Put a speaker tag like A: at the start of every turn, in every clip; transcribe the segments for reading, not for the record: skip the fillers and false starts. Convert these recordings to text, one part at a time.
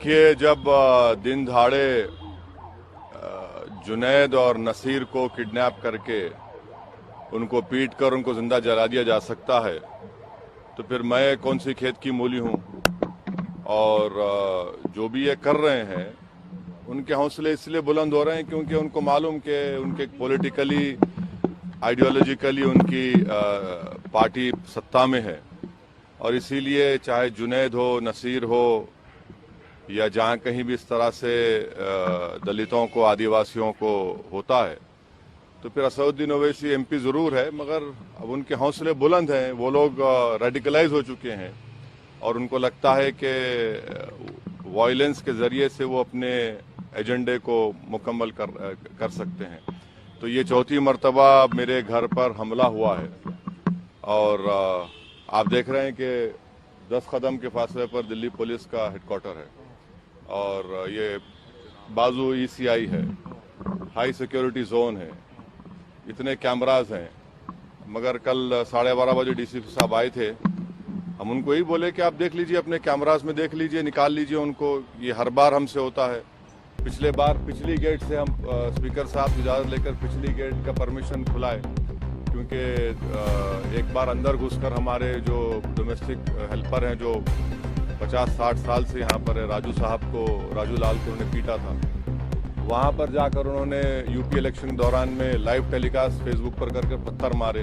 A: देखिए, जब दिन दहाड़े जुनैद और नसीर को किडनैप करके उनको पीट कर उनको जिंदा जला दिया जा सकता है, तो फिर मैं कौन सी खेत की मूली हूं। और जो भी ये कर रहे हैं उनके हौसले इसलिए बुलंद हो रहे हैं क्योंकि उनको मालूम कि उनके पॉलिटिकली आइडियोलॉजिकली उनकी पार्टी सत्ता में है, और इसीलिए चाहे जुनैद हो, नसीर हो, या जहां कहीं भी इस तरह से दलितों को, आदिवासियों को होता है, तो फिर असदुद्दीन ओवैसी एमपी जरूर है, मगर अब उनके हौसले बुलंद हैं। वो लोग रेडिकलाइज हो चुके हैं और उनको लगता है कि वायलेंस के जरिए से वो अपने एजेंडे को मुकम्मल कर सकते हैं। तो ये चौथी मर्तबा मेरे घर पर हमला हुआ है, और आप देख रहे हैं कि 10 कदम के फासले पर दिल्ली पुलिस का हेडक्वार्टर है, और ये बाजू ईसीआई है, हाई सिक्योरिटी जोन है, इतने कैमराज हैं। मगर कल 12:30 बजे डीसीपी साहब आए थे, हम उनको यही बोले कि आप देख लीजिए, अपने कैमराज में देख लीजिए, निकाल लीजिए उनको। ये हर बार हमसे होता है। पिछले बार पिछली गेट से हम स्पीकर साहब की इजाज़त लेकर पिछली गेट का परमिशन खुलाए, क्योंकि एक बार अंदर घुसकर हमारे जो डोमेस्टिक हेल्पर हैं, जो 50-60 साल से यहाँ पर है, राजू साहब को, राजू लाल को उन्होंने पीटा था, वहाँ पर जाकर उन्होंने यूपी इलेक्शन के दौरान में लाइव टेलीकास्ट फेसबुक पर करके पत्थर मारे।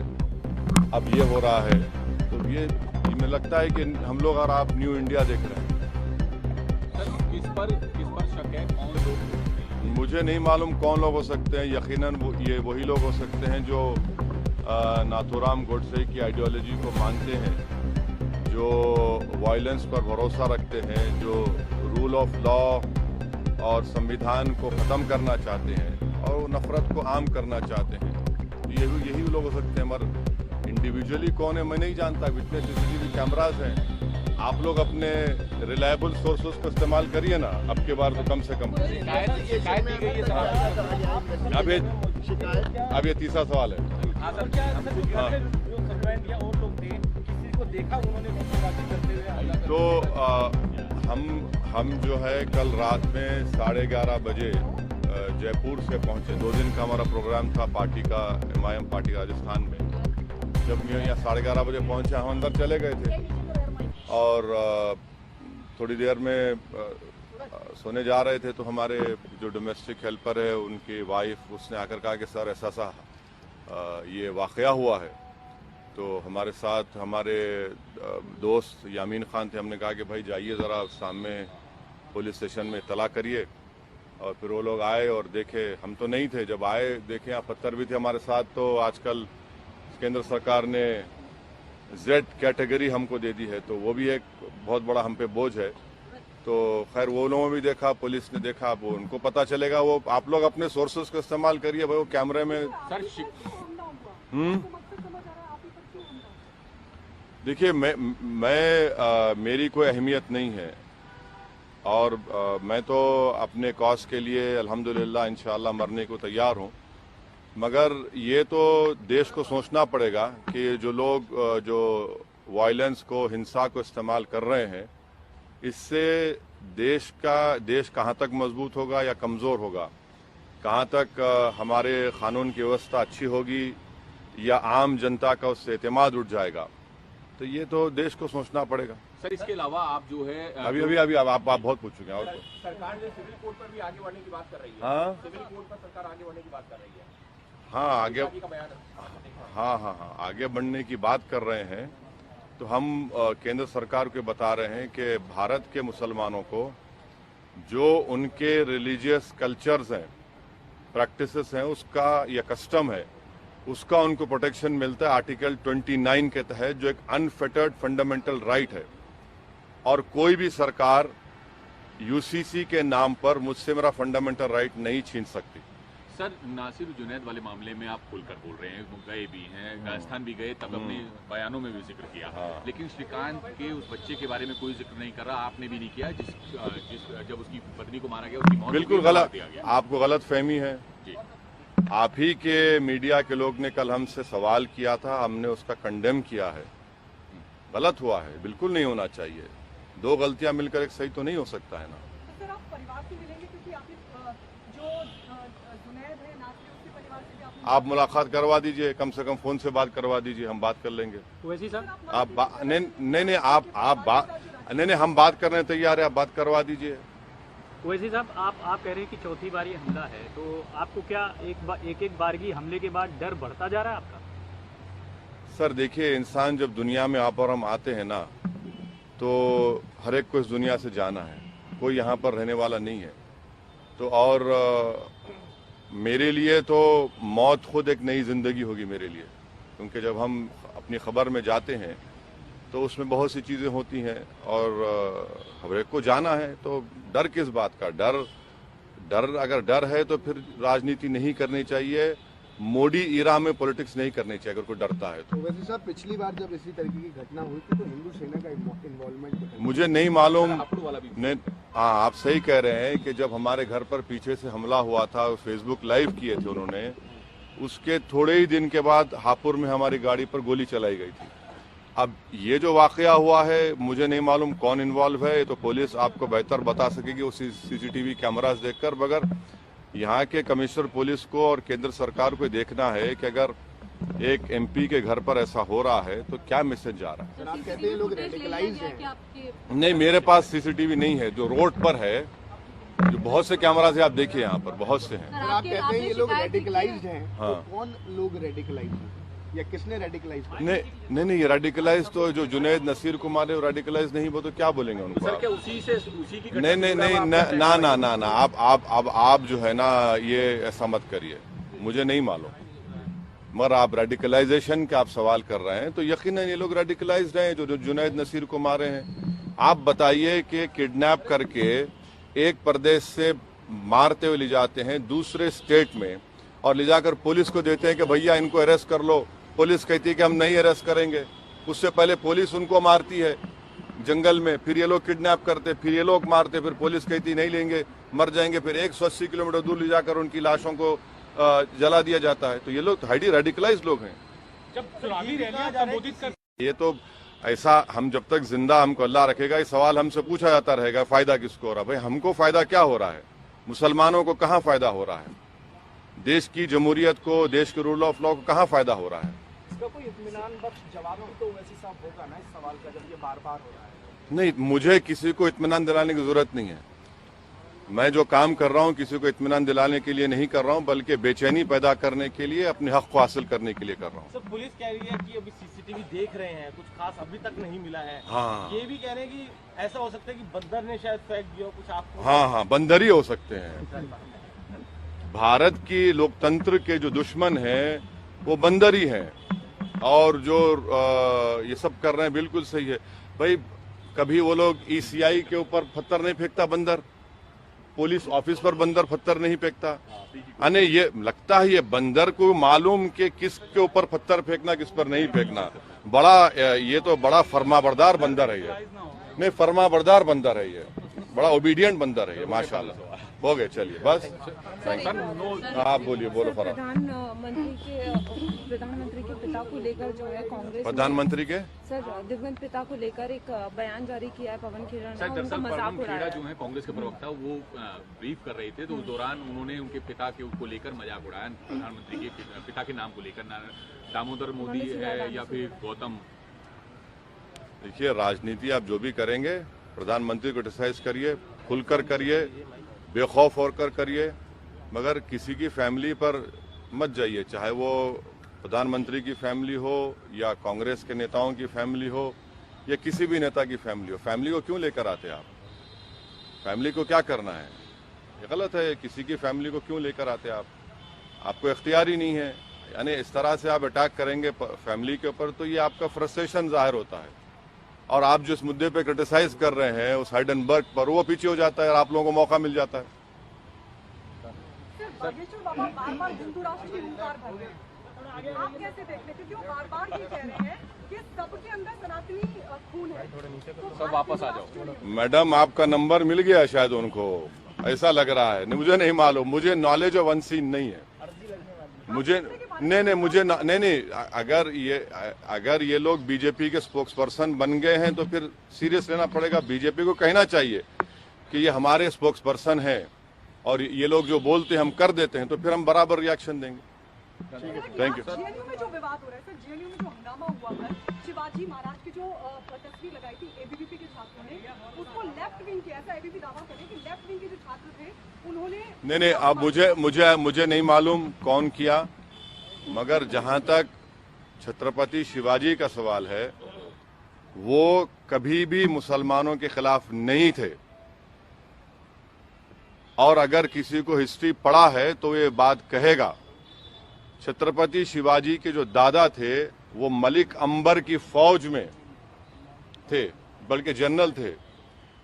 A: अब ये हो रहा है, तो ये मुझे लगता है कि हम लोग और आप न्यू इंडिया देख रहे हैं।
B: किस पर शक है? कौन लोग?
A: मुझे नहीं मालूम कौन लोग हो सकते हैं। यकीनन ये वही लोग हो सकते हैं जो नाथूराम गोडसे की आइडियोलॉजी को मानते हैं, जो वायलेंस पर भरोसा रखते हैं, जो रूल ऑफ लॉ और संविधान को ख़त्म करना चाहते हैं और नफरत को आम करना चाहते हैं। यही लोग हो सकते हैं, मगर इंडिविजुअली कौन है मैं नहीं जानता। इतने सीसीटीवी कैमराज हैं, आप लोग अपने रिलायबल सोर्सेज को इस्तेमाल करिए ना, अब के बार तो कम से कम। अब ये तीसरा सवाल है। तो हम जो है कल रात में 11:30 बजे जयपुर से पहुंचे। 2 दिन का हमारा प्रोग्राम था पार्टी का, MIM पार्टी राजस्थान में। जब मैं यहाँ 11:30 बजे पहुंचे, हम अंदर चले गए थे, और थोड़ी देर में सोने जा रहे थे, तो हमारे जो डोमेस्टिक हेल्पर है, उनकी वाइफ, उसने आकर कहा कि सर ऐसा ये वाक़या हुआ है। तो हमारे साथ हमारे दोस्त यामीन खान थे। हमने कहा कि भाई जाइए ज़रा सामने पुलिस स्टेशन में इत्तला करिए। और फिर वो लोग आए और देखे, हम तो नहीं थे, जब आए देखे यहाँ पत्थर भी थे हमारे साथ। तो आजकल केंद्र सरकार ने Z कैटेगरी हमको दे दी है, तो वो भी एक बहुत बड़ा हम पे बोझ है। तो खैर वो लोगों ने भी देखा, पुलिस ने देखा, वो उनको पता चलेगा। वो आप लोग अपने सोर्सेज का इस्तेमाल करिए भाई, वो कैमरे में। देखिए, मेरी कोई अहमियत नहीं है, और मैं तो अपने कॉज के लिए अल्हम्दुलिल्लाह इंशाअल्लाह मरने को तैयार हूँ। मगर ये तो देश को सोचना पड़ेगा कि जो लोग जो वायलेंस को, हिंसा को इस्तेमाल कर रहे हैं, इससे देश कहाँ तक मजबूत होगा या कमज़ोर होगा, कहाँ तक हमारे कानून की व्यवस्था अच्छी होगी या आम जनता का उससे एतमाद उठ जाएगा। तो ये तो देश को सोचना पड़ेगा।
B: सर, इसके अलावा आप जो है
A: अभी आप बहुत पूछ चुके हैं। और
B: सरकार ने सिविल कोड पर भी आगे बढ़ने की बात कर रही है।
A: हाँ,
B: सिविल कोड पर सरकार आगे बढ़ने की बात कर रही है।
A: हाँ, आगे
B: हाँ,
A: आगे बढ़ने की बात कर रहे हैं। तो हम केंद्र सरकार को बता रहे हैं कि भारत के मुसलमानों को जो उनके रिलीजियस कल्चर्स हैं, प्रैक्टिसेस हैं, उसका या कस्टम है, उसका उनको प्रोटेक्शन मिलता है आर्टिकल 29 के तहत, जो एक अनफेटर्ड फंडामेंटल राइट है। और कोई भी सरकार यूसीसी के नाम पर मुझसे मेरा फंडामेंटल राइट नहीं छीन सकती।
B: सर, नासिर जुनैद वाले मामले में आप खुलकर बोल रहे हैं, गए भी हैं, राजस्थान भी गए, तब अपने बयानों में भी जिक्र किया। लेकिन श्रीकांत के उस बच्चे के बारे में कोई जिक्र नहीं कर रहा, आपने भी नहीं किया, जब उसकी पत्नी को मारा गया, उसकी मौत
A: बिल्कुल गलत, आपको गलत फहमी है। आप ही के मीडिया के लोग ने कल हमसे सवाल किया था, हमने उसका कंडेम किया है। गलत हुआ है, बिल्कुल नहीं होना चाहिए। 2 गलतियां मिलकर एक सही तो नहीं हो सकता है ना।
C: परिवार से मिलेंगे, क्योंकि आपने जो जुनैद है नासिर उसके परिवार से भी आपने
A: आप मुलाकात करवा दीजिए, कम से कम फोन से बात करवा दीजिए, हम बात कर लेंगे।
D: वैसी साहब
A: आप नहीं हम बात करने तैयार है, आप बात करवा दीजिए।
D: वैसी साहब आप कह रहे हैं कि चौथी बार ये हमला है, तो आपको क्या एक बारगी हमले के बाद डर बढ़ता जा रहा है आपका?
A: सर देखिए, इंसान जब दुनिया में आप और हम आते हैं ना, तो हर एक को इस दुनिया से जाना है, कोई यहाँ पर रहने वाला नहीं है। तो और मेरे लिए तो मौत खुद एक नई जिंदगी होगी मेरे लिए, क्योंकि जब हम अपनी खबर में जाते हैं तो उसमें बहुत सी चीज़ें होती हैं और हर एक को जाना है। तो डर किस बात का? डर अगर डर है तो फिर राजनीति नहीं करनी चाहिए, मोदी इरा में पॉलिटिक्स नहीं करनी चाहिए अगर कोई डरता है तो।
E: वैसे साहब पिछली बार जब इसी तरीके की घटना हुई थी तो हिंदू सेना का इन्वॉल्वमेंट
A: मुझे नहीं मालूम। नहीं, हाँ आप सही कह रहे हैं कि जब हमारे घर पर पीछे से हमला हुआ था, फेसबुक लाइव किए थे उन्होंने, उसके थोड़े ही दिन के बाद हापुड़ में हमारी गाड़ी पर गोली चलाई गई थी। अब ये जो वाकया हुआ है मुझे नहीं मालूम कौन इन्वॉल्व है, ये तो पुलिस आपको बेहतर बता सकेगी उस सीसीटीवी कैमरास देखकर। मगर यहाँ के कमिश्नर पुलिस को और केंद्र सरकार को देखना है कि अगर एक एमपी के घर पर ऐसा हो रहा है तो क्या मैसेज जा रहा है।
E: आप कहते हैं लोग रेडिकलाइज्ड हैं।
A: नहीं, मेरे पास सीसीटीवी नहीं है, जो रोड पर है, जो बहुत से कैमरा से आप देखिए यहाँ पर बहुत से हैं।
E: आप कहते हैं ये लोग रेडिकलाइज्ड हैं,
A: हाँ।
E: तो कौन लोग रेडिकलाइज्ड हैं या किसने रेडिकलाइज किया?
A: नहीं, ये रेडिकलाइज तो जो जुनैद नसीर कुमार है वो रेडिकलाइज नहीं, वो तो क्या बोलेंगे उनको?
B: सर क्या उसी की
A: नहीं ना आप जो है ना ये ऐसा मत करिए, मुझे नहीं मालूम। मगर आप रेडिकलाइजेशन का आप सवाल कर रहे हैं तो यकीनन ये लोग रेडिकलाइज्ड हैं जो जुनैद नसीर को मारे हैं। आप बताइए कि किडनैप करके एक प्रदेश से मारते हुए ले जाते हैं दूसरे स्टेट में और ले जाकर पुलिस को देते हैं कि भैया इनको अरेस्ट कर लो। पुलिस कहती है कि हम नहीं अरेस्ट करेंगे। उससे पहले पुलिस उनको मारती है जंगल में, फिर ये लोग किडनैप करते, फिर ये लोग मारते, फिर पुलिस कहती नहीं लेंगे, मर जाएंगे, फिर 180 किलोमीटर दूर ले जाकर उनकी लाशों को जला दिया जाता है। तो ये लोग हाईली रेडिकलाइज्ड लोग हैं।
D: जब चुनावी रैलियां संबोधित कर
A: ये तो ऐसा, हम जब तक जिंदा हमको अल्लाह रखेगा ये सवाल हमसे पूछा जाता रहेगा, फायदा किसको हो रहा है? भाई हमको फायदा क्या हो रहा है? मुसलमानों को कहाँ फायदा हो रहा है? देश की जमहूरियत को, देश के रूल ऑफ लॉ को कहाँ फायदा हो रहा है?
E: इसका कोई इत्मीनान बख्श जवाब तो वैसे साहब होगा ना इस सवाल का, जब ये बार बार हो रहा है?
A: नहीं, मुझे किसी को इत्मीनान दिलाने की जरूरत नहीं है। मैं जो काम कर रहा हूँ किसी को इत्मीनान दिलाने के लिए नहीं कर रहा हूँ, बल्कि बेचैनी पैदा करने के लिए, अपने हक को हासिल करने के लिए कर रहा हूँ।
F: सर पुलिस कह रही है कि अभी सीसीटीवी देख रहे हैं, कुछ खास अभी तक नहीं मिला है।
A: हाँ।
F: ये भी कह रहे हैं कि ऐसा हो सकता है कि बंदर ने शायद फेंक दिया हो कुछ आपको।
A: हाँ, बंदर ही हो सकते हैं। भारत की लोकतंत्र के जो दुश्मन हैं वो बंदर ही हैं और जो ये सब कर रहे हैं बिल्कुल सही है। भाई कभी वो लोग ECI के ऊपर पत्थर नहीं फेंकता बंदर, पुलिस ऑफिस पर बंदर पत्थर नहीं फेंकता। अने ये लगता है ये बंदर को मालूम कि किसके ऊपर पत्थर फेंकना किस पर नहीं फेंकना। बड़ा ये तो बड़ा फर्माबरदार बंदर है ये। नहीं, फर्माबरदार बंदर है ये, बड़ा ओबीडियंट बंदर है ये, माशाल्लाह। हो गए, चलिए बस। आप बोलिए, बोलो फरा।
C: प्रधानमंत्री के पिता को लेकर जो है कांग्रेस
A: प्रधानमंत्री के
C: सर दिवंगत पिता को लेकर एक बयान जारी किया है पवन खेड़ा ने, उनका मजाक
B: पवन
C: उड़ाया
B: खेड़ा जो है कांग्रेस के प्रवक्ता, वो ब्रीफ कर रहे थे तो उस दौरान उन्होंने उनके पिता के को लेकर मजाक उड़ाया। प्रधानमंत्री के पिता के नाम को लेकर, दामोदर मोदी है या फिर गौतम।
A: देखिए, राजनीति आप जो भी करेंगे प्रधानमंत्री को क्रिटिसाइज करिए, खुलकर करिए, बेखौफ होकर करिए, मगर किसी की फैमिली पर मत जाइए, चाहे वो प्रधानमंत्री की फैमिली हो या कांग्रेस के नेताओं की फैमिली हो या किसी भी नेता की फैमिली हो। फैमिली को क्यों लेकर आते हैं आप? फैमिली को क्या करना है? ये गलत है। किसी की फैमिली को क्यों लेकर आते हैं आप? आपको इख्तियार ही नहीं है। यानी इस तरह से आप अटैक करेंगे फैमिली के ऊपर तो ये आपका फ्रस्ट्रेशन जाहिर होता है। और आप जिस मुद्दे पे क्रिटिसाइज कर रहे हैं उस हाइडेनबर्ग पर, वो पीछे हो जाता है और आप लोगों को मौका मिल जाता है।
C: बागेश्वर बाबा बार-बार हिंदू राष्ट्र की हुंकार भर रहे हैं, आप कैसे देखते हैं? क्योंकि वो बार-बार ये कह रहे हैं कि सबके अंदर सनातनी खून है, तो
B: सब वापस आ जाओ।
A: मैडम, आपका नंबर मिल गया शायद उनको, ऐसा लग रहा है। मुझे नहीं मालूम, मुझे नॉलेज ऑफ अनसीन नहीं है। मुझे नहीं, अगर ये लोग बीजेपी के स्पोक्स पर्सन बन गए हैं तो फिर सीरियस लेना पड़ेगा। बीजेपी को कहना चाहिए कि ये हमारे स्पोक्स पर्सन हैं और ये लोग जो बोलते हैं हम कर देते हैं, तो फिर हम बराबर रिएक्शन देंगे। Thank you.
C: जेएनयू में जो विवाद हो रहा है सर, जेएनयू में जो हंगामा हुआ है, शिवाजी महाराज की जो तस्वीर लगाई थी एबीवीपी के छात्रों ने, उसको लेफ्ट विंग के, ऐसा एबीवीपी दावा करे कि लेफ्ट विंग के जो छात्र थे उन्होंने
A: नहीं, अब मुझे नहीं मालूम कौन किया, मगर जहां तक छत्रपति शिवाजी का सवाल है, वो कभी भी मुसलमानों के खिलाफ नहीं थे। और अगर किसी को हिस्ट्री पढ़ा है तो ये बात कहेगा, छत्रपति शिवाजी के जो दादा थे वो मलिक अंबर की फौज में थे, बल्कि जनरल थे,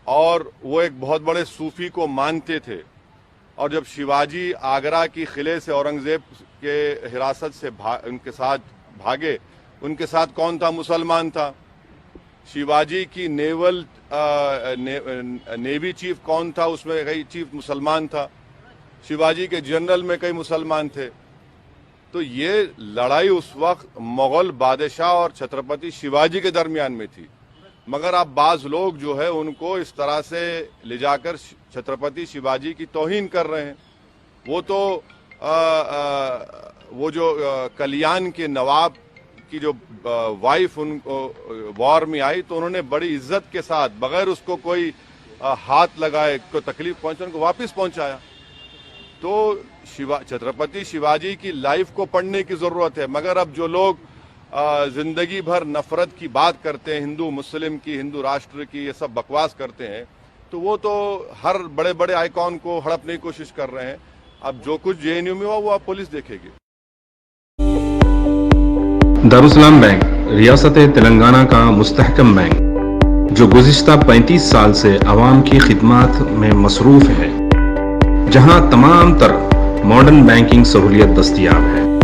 A: और वो एक बहुत बड़े सूफी को मानते थे। और जब शिवाजी आगरा की किले से औरंगजेब के हिरासत से उनके साथ भागे, उनके साथ कौन था? मुसलमान था। शिवाजी की नेवी चीफ कौन था? उसमें कई चीफ मुसलमान था। शिवाजी के जनरल में कई मुसलमान थे। तो ये लड़ाई उस वक्त मुगल बादशाह और छत्रपति शिवाजी के दरमियान में थी, मगर अब बाज लोग जो है उनको इस तरह से ले जाकर छत्रपति शिवाजी की तौहीन कर रहे हैं। वो तो वो जो कल्याण के नवाब की जो वाइफ उनको वॉर में आई, तो उन्होंने बड़ी इज्जत के साथ, बगैर उसको कोई हाथ लगाए, को तकलीफ पहुंचाने को वापस पहुंचाया। तो छत्रपति शिवाजी की लाइफ को पढ़ने की जरूरत है। मगर अब जो लोग जिंदगी भर नफरत की बात करते हैं, हिंदू मुस्लिम की, हिंदू राष्ट्र की, ये सब बकवास करते हैं, तो वो तो हर बड़े बड़े आइकॉन को हड़पने की कोशिश कर रहे हैं। अब जो कुछ जेएनयू में हुआ वो अब पुलिस देखेगी।
G: दारुसलाम बैंक रियासत तेलंगाना का मुस्तहकम बैंक, जो गुज़िश्ता 35 साल से आवाम की खिदमत में मसरूफ़ है, जहां तमाम तर मॉडर्न बैंकिंग सहूलियत दस्तयाब है।